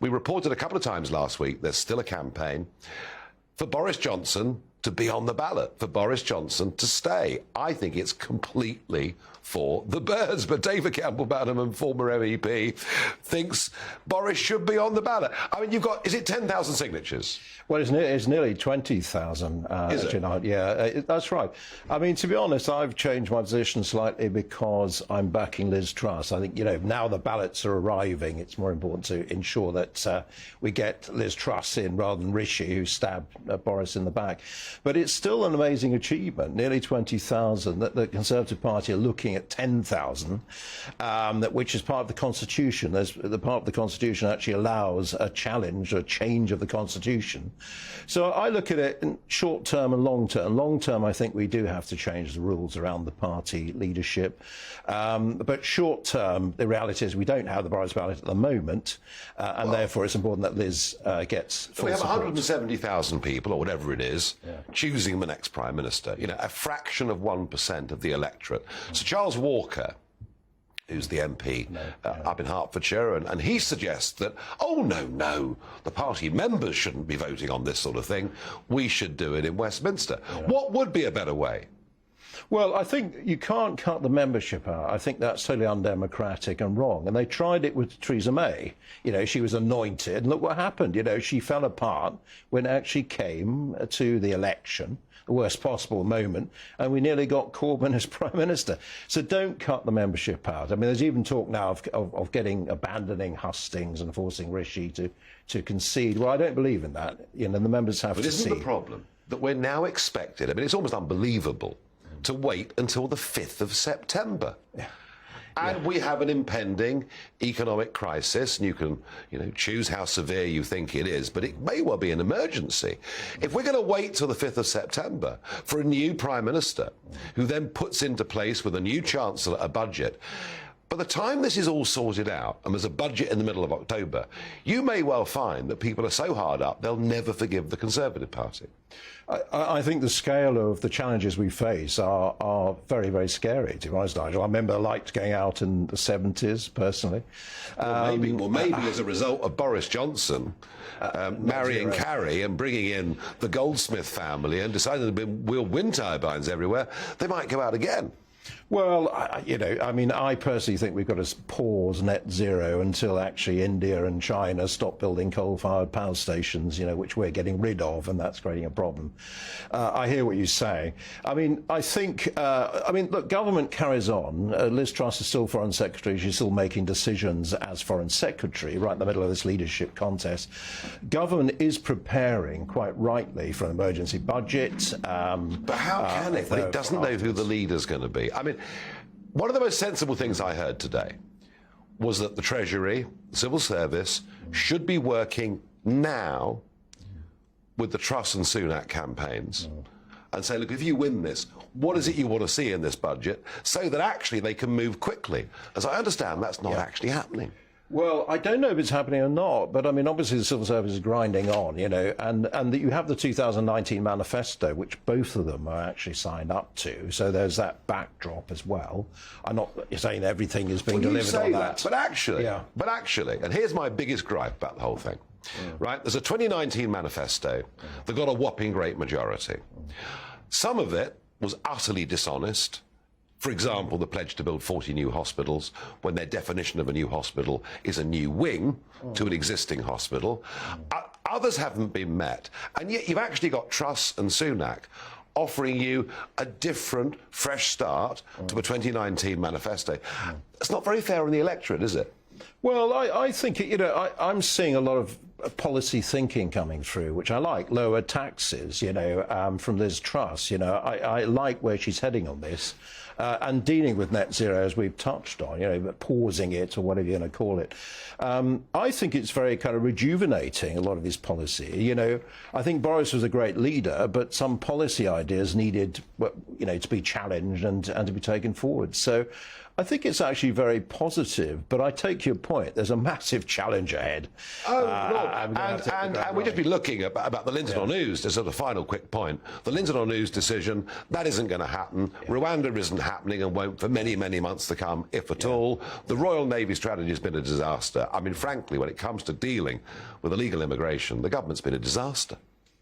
we reported a couple of times last week there's still a campaign for Boris Johnson to be on the ballot, for Boris Johnson to stay. I think it's completely for the birds, but David Campbell-Bannerman, former MEP, thinks Boris should be on the ballot. I mean, you've got, is it 10,000 signatures? Well, it's nearly 20,000. Is it? Yeah, that's right. I mean, to be honest, I've changed my position slightly because I'm backing Liz Truss. I think, now the ballots are arriving, it's more important to ensure that we get Liz Truss in rather than Rishi, who stabbed Boris in the back. But it's still an amazing achievement, nearly 20,000, that the Conservative Party are looking at 10,000, which is part of the Constitution. The part of the Constitution actually allows a challenge, a change of the Constitution. So I look at it in short term and long term. Long term, I think we do have to change the rules around the party leadership. But short term, the reality is we don't have the Boris ballot at the moment, and therefore it's important that Liz gets full We have support. 170,000 people, or whatever it is, choosing the next Prime Minister. A fraction of 1% of the electorate. So Charles Walker, who's the MP up in Hertfordshire, and he suggests that, oh, no, the party members shouldn't be voting on this sort of thing. We should do it in Westminster. What would be a better way? Well, I think you can't cut the membership out. I think that's totally undemocratic and wrong. And they tried it with Theresa May. She was anointed, and look what happened. She fell apart when it actually came to the election, the worst possible moment, and we nearly got Corbyn as Prime Minister. So don't cut the membership out. I mean, there's even talk now of abandoning hustings and forcing Rishi to concede. Well, I don't believe in that. The members have to see. But isn't the problem that we're now expected, I mean, it's almost unbelievable, to wait until the 5th of September. And we have an impending economic crisis, and you can, choose how severe you think it is, but it may well be an emergency. If we're going to wait till the 5th of September for a new Prime Minister, who then puts into place with a new Chancellor a budget, by the time this is all sorted out, and there's a budget in the middle of October, you may well find that people are so hard up, they'll never forgive the Conservative Party. I think the scale of the challenges we face are very, very scary, to be honest, Nigel. I remember I liked going out in the 70s, personally. Well, maybe as a result of Boris Johnson marrying Carrie and bringing in the Goldsmith family and deciding to wheel wind turbines everywhere, they might go out again. Well, I personally think we've got to pause net zero until actually India and China stop building coal-fired power stations, which we're getting rid of, and that's creating a problem. I hear what you say. I think, look, government carries on. Liz Truss is still Foreign Secretary. She's still making decisions as Foreign Secretary right in the middle of this leadership contest. Government is preparing, quite rightly, for an emergency budget. But how can it when it doesn't know who the leader's going to be? One of the most sensible things I heard today was that the Treasury, the Civil Service, should be working now with the Truss and Sunak campaigns and say, look, if you win this, what is it you want to see in this budget, so that actually they can move quickly. As I understand, that's not actually happening. Well, I don't know if it's happening or not, but obviously the civil service is grinding on, and that you have the 2019 manifesto, which both of them are actually signed up to. So there's that backdrop as well. I'm not saying everything is being delivered on that. But actually, and here's my biggest gripe about the whole thing. Right? There's a 2019 manifesto that got a whopping great majority. Some of it was utterly dishonest. For example, the pledge to build 40 new hospitals, when their definition of a new hospital is a new wing to an existing hospital. Others haven't been met. And yet you've actually got Truss and Sunak offering you a different, fresh start to a 2019 manifesto. It's not very fair on the electorate, is it? Well, I think, I'm seeing a lot of policy thinking coming through, which I like. Lower taxes, from Liz Truss. I like where she's heading on this. And dealing with net zero, as we've touched on, pausing it or whatever you're going to call it. I think it's very kind of rejuvenating, a lot of this policy. I think Boris was a great leader, but some policy ideas needed to be challenged and to be taken forward. So I think it's actually very positive, but I take your point. There's a massive challenge ahead. And we've just been looking about the Lindenau News, just sort of final quick point. The Lindenau News decision, that isn't going to happen. Rwanda isn't happening and won't for many, many months to come, if at all. The Royal Navy strategy has been a disaster. I mean, frankly, when it comes to dealing with illegal immigration, the government's been a disaster.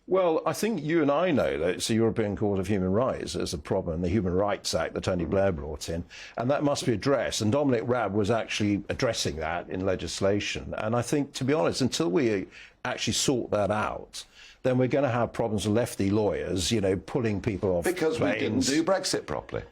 Well, I think you and I know that it's the European Court of Human Rights as a problem, the Human Rights Act that Tony Blair brought in, and that must be addressed. And Dominic Raab was actually addressing that in legislation. And I think, to be honest, until we actually sort that out, then we're going to have problems with lefty lawyers, pulling people off because planes. We didn't do Brexit properly.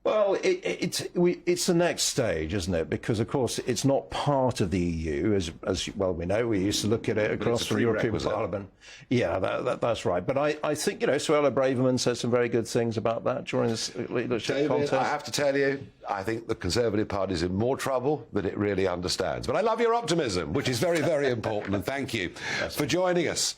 Well, it's the next stage, isn't it? Because, of course, it's not part of the EU, as well we know. We used to look at it across from the European Parliament. Yeah, that's right. But I think, Suella Braverman said some very good things about that during this leadership contest. I have to tell you, I think the Conservative Party is in more trouble than it really understands. But I love your optimism, which is very, very important. And thank you for joining us.